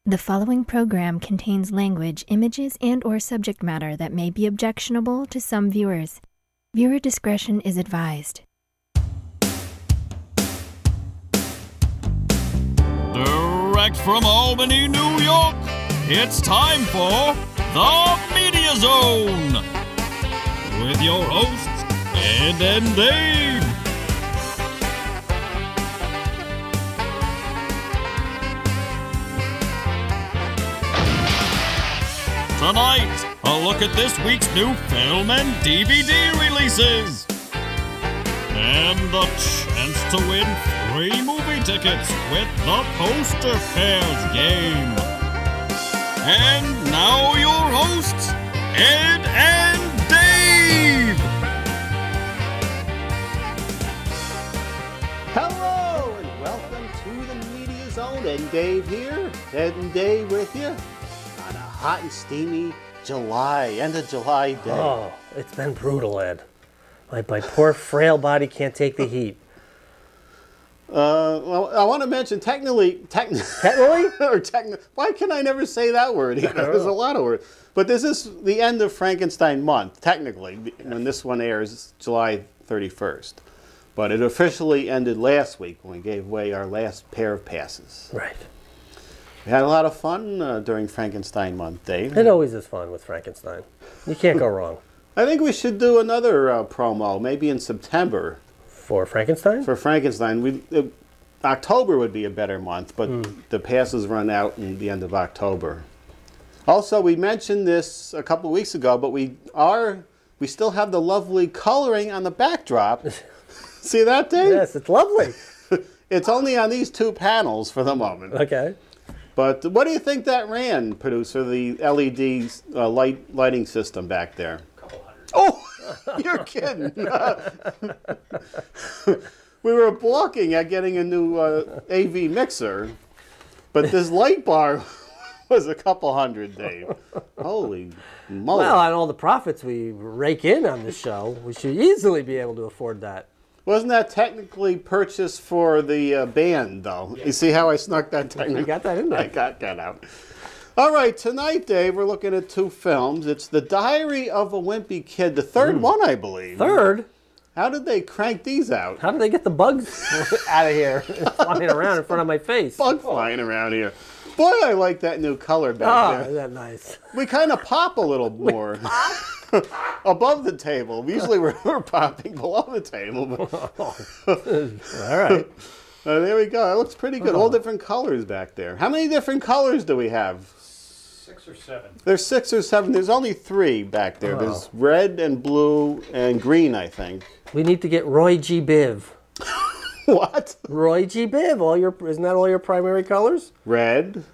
The following program contains language, images, and/or subject matter that may be objectionable to some viewers. Viewer discretion is advised. Direct from Albany, New York, it's time for The Media Zone with your hosts, Ed and Dave. Tonight, a look at this week's new film and DVD releases. And the chance to win free movie tickets with the Poster Pairs game. And now your hosts, Ed and Dave. Hello and welcome to the Media Zone. Ed and Dave here. Ed and Dave with you on a hot and steamy end of July day. Oh, it's been brutal, Ed. My poor frail body can't take the heat. Well, I want to mention technically, why can I never say that word? There's a lot of words. But this is the end of Frankenstein month, technically, when this one airs July 31st. But it officially ended last week when we gave away our last pair of passes. Right. We had a lot of fun during Frankenstein month, Dave. It always is fun with Frankenstein. You can't go wrong. I think we should do another promo, maybe in September. For Frankenstein? For Frankenstein. October would be a better month, but the passes run out in the end of October. Also, we mentioned this a couple of weeks ago, but we still have the lovely coloring on the backdrop. See that, Dave? Yes, it's lovely. It's only on these two panels for the moment. Okay. But what do you think that ran, producer, the LED lighting system back there? Oh, you're kidding. We were balking at getting a new AV mixer, but this light bar was a couple hundred, Dave. Holy moly. Well, on all the profits we rake in on this show, we should easily be able to afford that. Wasn't that technically purchased for the band, though? Yeah. You see how I snuck that technically? You got that in there. I got that out. All right, tonight, Dave, we're looking at two films. It's The Diary of a Wimpy Kid, the third one, I believe. Third? How did they crank these out? How did they get the bugs out of here flying around in front of my face? Bug flying around here. Boy, I like that new color back there. Oh, isn't that nice? We kind of pop a little more. Above the table. Usually we're popping below the table. All right. There we go. It looks pretty good. All different colors back there. How many different colors do we have? 6 or 7. There's 6 or 7. There's only 3 back there. There's red and blue and green, I think. We need to get Roy G. Biv. What? Roy G. Biv. Isn't that all your primary colors? Red,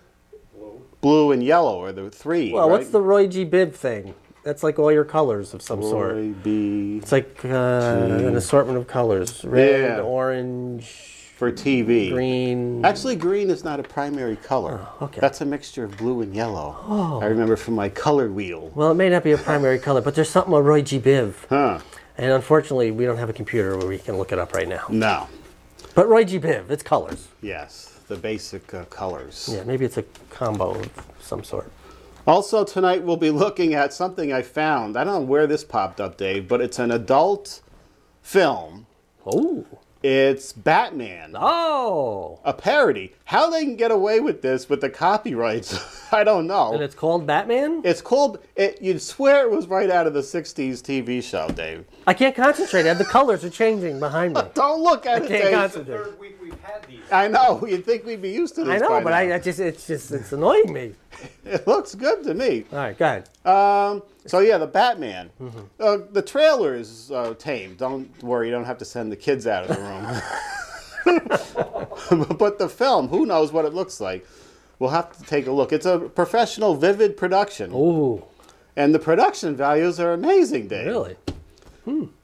blue, and yellow are the 3. Well, right? what's the Roy G. Biv thing? That's like all your colors of some sort. Roy B. It's like an assortment of colors. Red, orange. For TV. Green. Actually, green is not a primary color. Oh, okay. That's a mixture of blue and yellow. Oh. I remember from my color wheel. Well, it may not be a primary color, but there's something with Roy G. Biv. Huh. And unfortunately, we don't have a computer where we can look it up right now. No. But Roy G. Biv, it's colors. Yes, the basic colors. Yeah, maybe it's a combo of some sort. Also tonight we'll be looking at something I found. I don't know where this popped up, Dave, but it's an adult film. Oh. It's Batman. Oh. A parody. How they can get away with this with the copyrights, I don't know. And it's called Batman? It's called, you'd swear it was right out of the 60s TV show, Dave. I can't concentrate, Ed. The colors are changing behind me. Don't look at it, Dave. I can't concentrate. The third week we've had these. I know. You'd think we'd be used to this. I know, but it's annoying me. It looks good to me. All right, go ahead. So yeah, the Batman. The trailer is tame. Don't worry, you don't have to send the kids out of the room. But the film, who knows what it looks like? We'll have to take a look. It's a professional, vivid production. Ooh. And the production values are amazing, Dave. Really?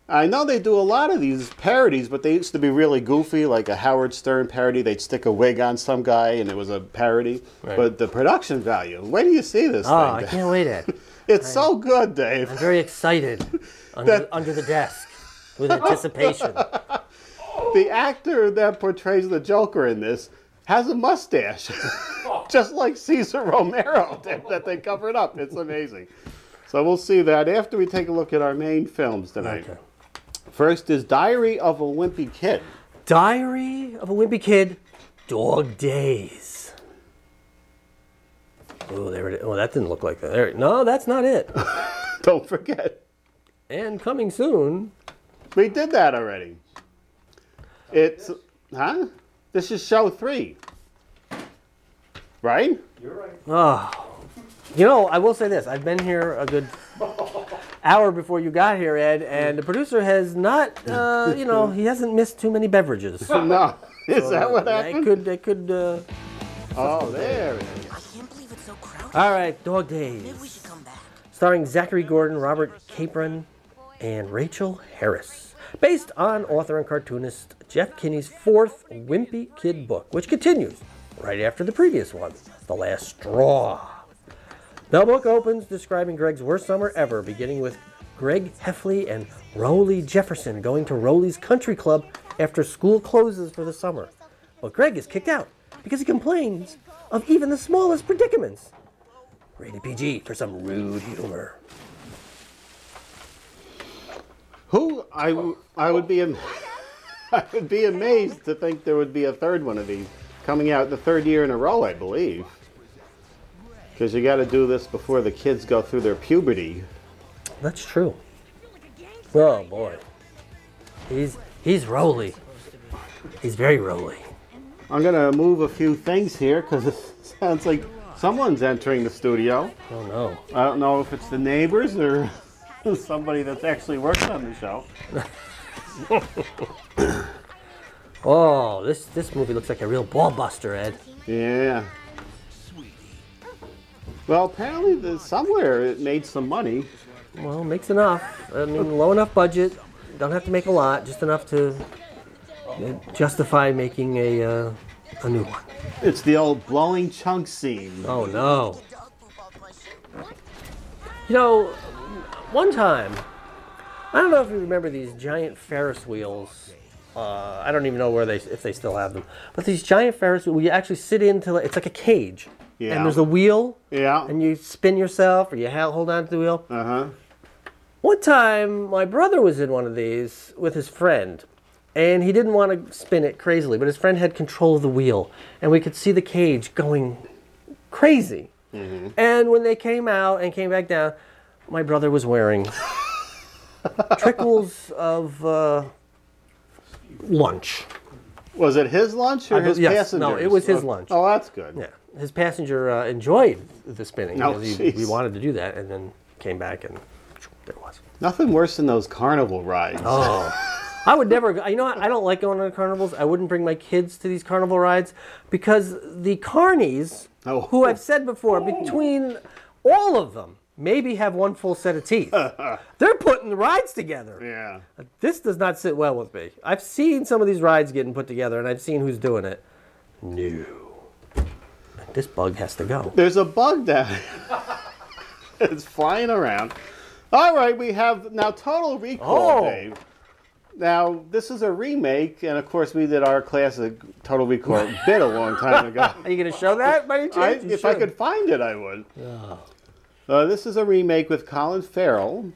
I know they do a lot of these parodies, but they used to be really goofy, like a Howard Stern parody. They'd stick a wig on some guy, and it was a parody. Right. But the production value, when do you see this thing? I can't wait, Ed. It's so good, Dave. I'm very excited under the desk with anticipation. The actor that portrays the Joker in this has a mustache. Just like Cesar Romero did, that they covered up. It's amazing. So we'll see that after we take a look at our main films tonight. Okay. First is Diary of a Wimpy Kid. Diary of a Wimpy Kid, Dog Days. Oh, there it is. Oh, that didn't look like that. There, no, that's not it. Don't forget. And coming soon. We did that already. It's, huh? This is show 3. Right? You're right. Oh. You know, I will say this. I've been here a good hour before you got here, Ed, and the producer has not, you know, he hasn't missed too many beverages. No. Is that what happened? They could, Oh, there it is. I can't believe it's so crowded. All right, Dog Maybe we Days. should come back. Starring Zachary Gordon, Robert Capron, and Rachel Harris. Based on author and cartoonist Jeff Kinney's 4th Wimpy Kid book, which continues right after the previous one, The Last Straw. The book opens describing Greg's worst summer ever, beginning with Greg Heffley and Rowley Jefferson going to Rowley's Country Club after school closes for the summer. But Greg is kicked out because he complains of even the smallest predicaments. Rated PG for some rude humor. I would be I would be amazed to think there would be a third one of these coming out the 3rd year in a row, I believe. Because you got to do this before the kids go through their puberty. That's true. Oh boy, he's Rowley. He's very Rowley. I'm gonna move a few things here because it sounds like someone's entering the studio. Oh no. I don't know if it's the neighbors or somebody that's actually working on the show. Oh, this movie looks like a real ball buster, Ed. Yeah. Well, apparently somewhere it made some money. Well, makes enough. I mean, low enough budget. Don't have to make a lot, just enough to justify making a new one. It's the old blowing chunk scene. Oh no. You know, one time, I don't know if you remember these giant Ferris wheels. I don't even know if they still have them. But these giant Ferris wheels, you actually sit into, it's like a cage. Yeah. And there's a wheel. Yeah. And you spin yourself, or you hold on to the wheel. Uh-huh. One time, my brother was in one of these with his friend. And he didn't want to spin it crazily, but his friend had control of the wheel. And we could see the cage going crazy. Mm-hmm. And when they came out and came back down, my brother was wearing trickles of lunch. Was it his lunch or his passenger? No, it was his lunch. Oh, that's good. Yeah, his passenger enjoyed the spinning. Oh, he wanted to do that, and then came back, and there it was. Nothing worse than those carnival rides. Oh, I would never go. You know what? I don't like going on carnivals. I wouldn't bring my kids to these carnival rides because the carnies, who I've said before, between all of them, maybe have one full set of teeth. They're putting the rides together. Yeah. This does not sit well with me. I've seen some of these rides getting put together, and I've seen who's doing it. No. This bug has to go. There's a bug down here. It's flying around. All right, we have now Total Recall, Dave. Now, this is a remake, and of course, we did our classic Total Recall bit a long time ago. Are you going to show that by any chance? If I could find it, I would. This is a remake with Colin Farrell,